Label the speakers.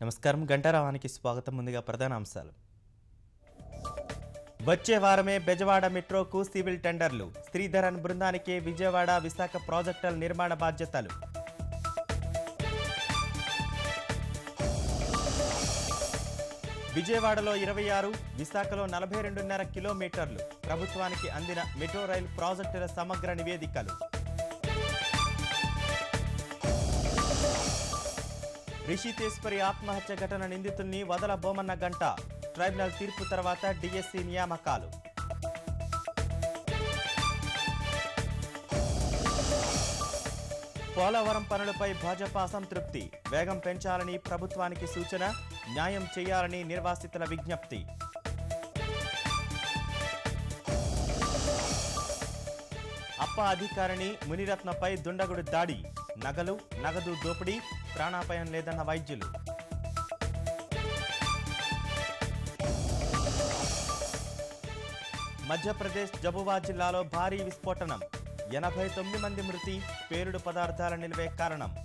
Speaker 1: నమస్కారం గంటారావానికి స్వాగతం. ముందుగా ప్రధాన అంశాలు. వచ్చే వారమే బెజవాడ మెట్రోకు సివిల్ టెండర్లు. శ్రీధరన్ బృందానికే విజయవాడ విశాఖ ప్రాజెక్టుల నిర్మాణ బాధ్యతలు. విజయవాడలో 26, విశాఖలో 42.5 కిలోమీటర్లు. ప్రభుత్వానికి అందిన మెట్రో రైల్ ప్రాజెక్టుల సమగ్ర నివేదికలు. రిషితేశ్వరి ఆత్మహత్య ఘటన నిందితుల్ని వదలబోమన్న గంట. ట్రైబ్యునల్ తీర్పు తర్వాత డిఎస్సి నియామకాలు. పోలవరం పనులపై భాజపా అసంతృప్తి. వేగం పెంచాలని ప్రభుత్వానికి సూచన. న్యాయం చేయాలని నిర్వాసితుల విజ్ఞప్తి. అప్ప అధికారిని మునిరత్నపై దుండగుడు దాడి. నగదు దోపిడీ, ప్రాణాపాయం లేదన్న వైద్యులు. మధ్యప్రదేశ్ జబువా జిల్లాలో భారీ విస్ఫోటనం. 89 మంది మృతి. పేలుడు పదార్థాల నిల్వే కారణం.